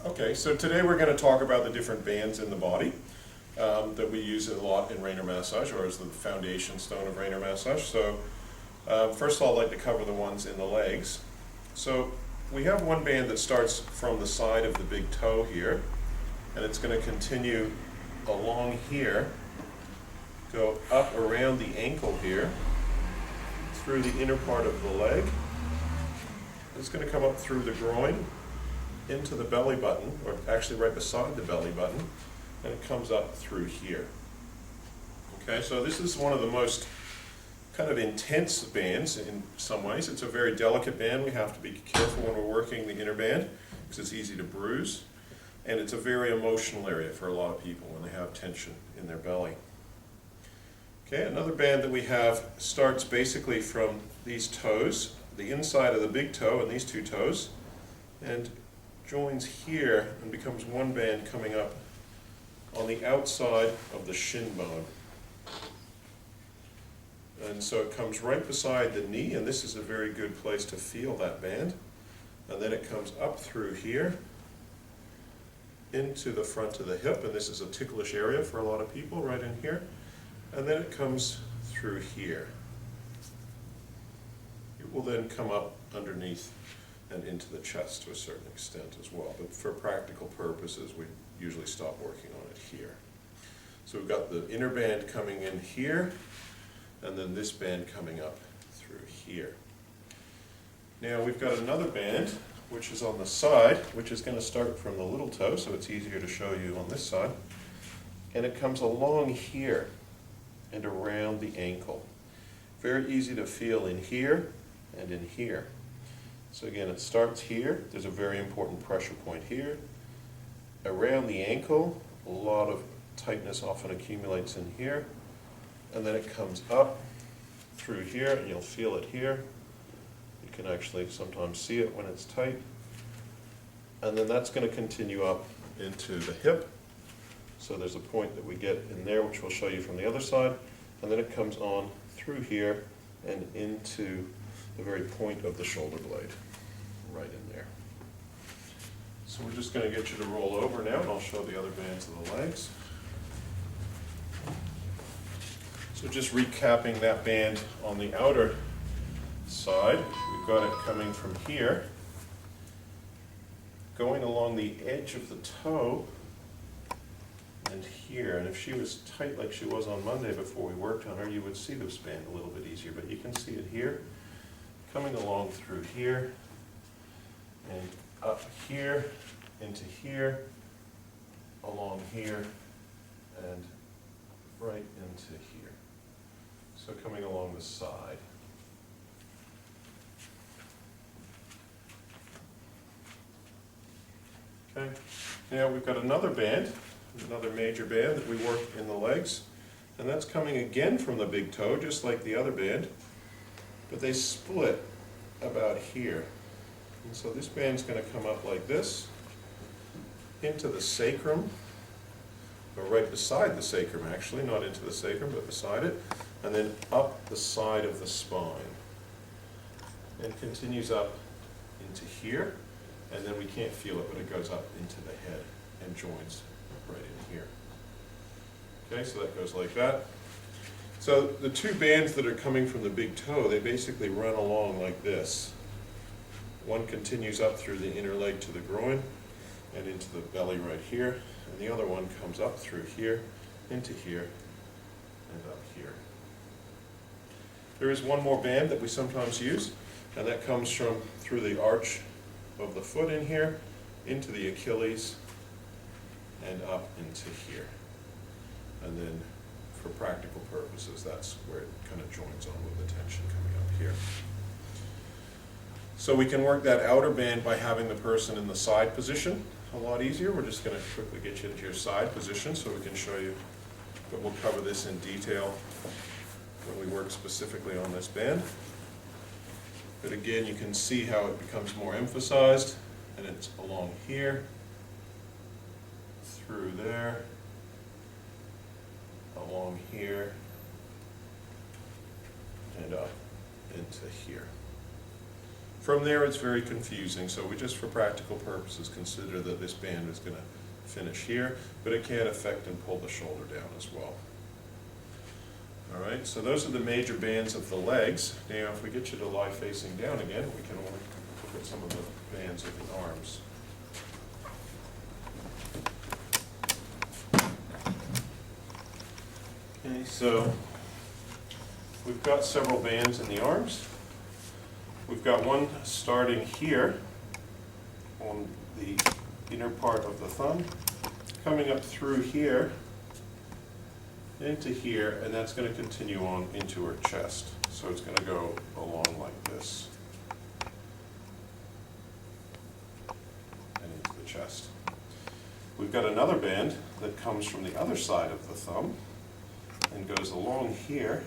Okay, so today we're going to talk about the different bands in the body that we use a lot in Raynor massage, or as the foundation stone of Raynor massage. So first of all, I'd like to cover the ones in the legs. So we have one band that starts from the side of the big toe here, and it's going to continue along here, go up around the ankle here, through the inner part of the leg. It's going to come up through the groin, into the belly button, or actually right beside the belly button, and it comes up through here. Okay, so this is one of the most kind of intense bands in some ways. It's a very delicate band. We have to be careful when we're working the inner band because it's easy to bruise, and it's a very emotional area for a lot of people when they have tension in their belly. Okay, another band that we have starts basically from these toes, the inside of the big toe and these two toes, and joins here and becomes one band coming up on the outside of the shin bone. And so it comes right beside the knee, and this is a very good place to feel that band. And then it comes up through here into the front of the hip, and this is a ticklish area for a lot of people right in here. And then it comes through here. It will then come up underneath and into the chest to a certain extent as well. But for practical purposes, we usually stop working on it here. So we've got the inner band coming in here, and then this band coming up through here. Now we've got another band, which is on the side, which is going to start from the little toe, so it's easier to show you on this side. And it comes along here and around the ankle. Very easy to feel in here and in here. So again, it starts here. There's a very important pressure point here. Around the ankle, a lot of tightness often accumulates in here. And then it comes up through here, and you'll feel it here. You can actually sometimes see it when it's tight. And then that's going to continue up into the hip. So there's a point that we get in there, which we'll show you from the other side. And then it comes on through here and into the very point of the shoulder blade, right in there. So we're just going to get you to roll over now, and I'll show the other bands of the legs. So just recapping that band on the outer side, we've got it coming from here, going along the edge of the toe, and here. And if she was tight like she was on Monday before we worked on her, you would see this band a little bit easier, but you can see it here, coming along through here, and up here, into here, along here, and right into here. So coming along the side. Okay, now we've got another band, another major band that we work in the legs, and that's coming again from the big toe, just like the other band, but they split about here. And so this band's going to come up like this, into the sacrum, or right beside the sacrum actually, not into the sacrum, but beside it, and then up the side of the spine, and continues up into here, and then we can't feel it, but it goes up into the head and joins right in here. Okay, so that goes like that. So the two bands that are coming from the big toe, they basically run along like this. One continues up through the inner leg to the groin and into the belly right here, and the other one comes up through here, into here, and up here. There is one more band that we sometimes use, and that comes from through the arch of the foot in here, into the Achilles, and up into here. And then for practical purposes, that's where it kind of joins on with the tension coming up here. So we can work that outer band by having the person in the side position a lot easier. We're just going to quickly get you into your side position so we can show you, but we'll cover this in detail when we work specifically on this band. But again, you can see how it becomes more emphasized, and it's along here, through there, along here, and up into here. From there, it's very confusing, so we just, for practical purposes, consider that this band is going to finish here, but it can affect and pull the shoulder down as well. All right, so those are the major bands of the legs. Now, if we get you to lie facing down again, we can look at some of the bands of the arms. Okay, so we've got several bands in the arms. We've got one starting here on the inner part of the thumb, coming up through here, into here, and that's going to continue on into her chest. So it's going to go along like this and into the chest. We've got another band that comes from the other side of the thumb and goes along here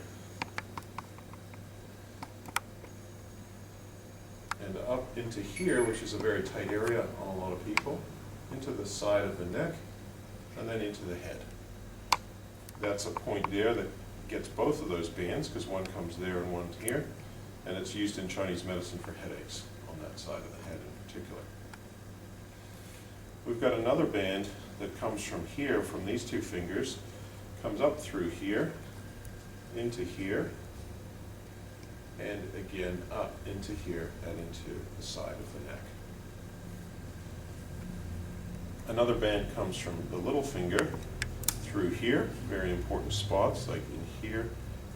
and up into here, which is a very tight area on a lot of people, into the side of the neck, and then into the head. That's a point there that gets both of those bands, because one comes there and one here, and it's used in Chinese medicine for headaches on that side of the head in particular. We've got another band that comes from here, from these two fingers, comes up through here, into here, and again up into here and into the side of the neck. Another band comes from the little finger through here, very important spots like in here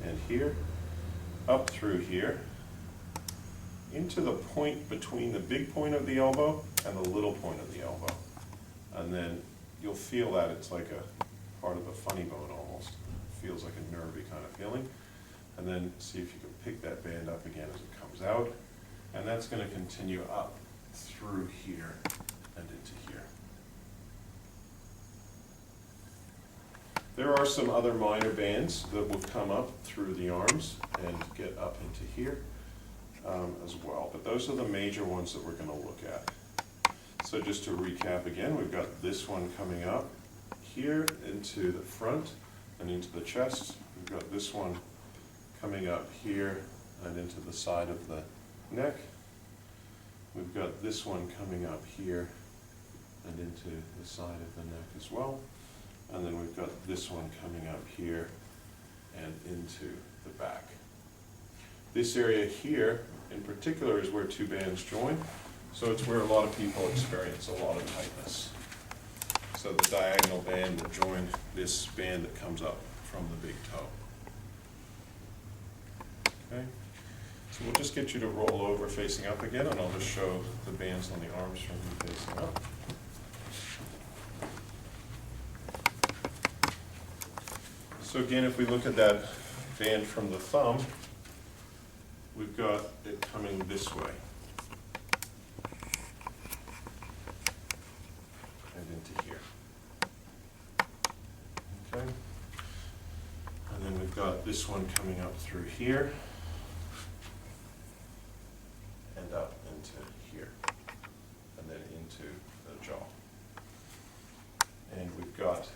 and here, up through here, into the point between the big point of the elbow and the little point of the elbow. And then you'll feel that it's like a part of a funny bone almost. It feels like a nervy kind of feeling. And then see if you can pick that band up again as it comes out. And that's going to continue up through here and into here. There are some other minor bands that will come up through the arms and get up into here as well. But those are the major ones that we're going to look at. So just to recap again, we've got this one coming up here into the front and into the chest. We've got this one coming up here and into the side of the neck. We've got this one coming up here and into the side of the neck as well. And then we've got this one coming up here and into the back. This area here in particular is where two bands join, so it's where a lot of people experience a lot of tightness. So the diagonal band will join this band that comes up from the big toe. Okay, so we'll just get you to roll over facing up again, and I'll just show the bands on the arms from you facing up. So again, if we look at that band from the thumb, we've got it coming this way and into here. Okay, and then we've got this one coming up through here and up into here, and then into the jaw. And we've got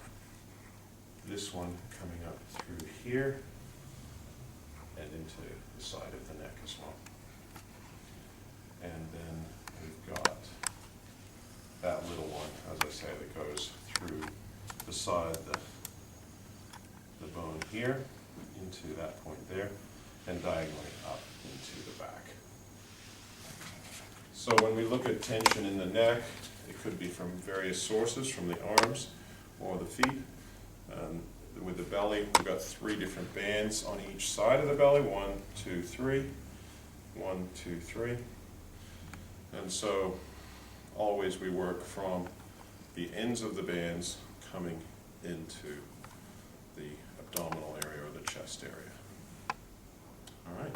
this one coming up through here and into the side of the neck as well. And then we've got that little one, as I say, that goes through beside the bone here into that point there and diagonally up into the back. So when we look at tension in the neck, it could be from various sources, from the arms or the feet. With the belly, we've got 3 different bands on each side of the belly. 1, 2, 3. 1, 2, 3. And so always we work from the ends of the bands coming into the abdominal area or the chest area. All right.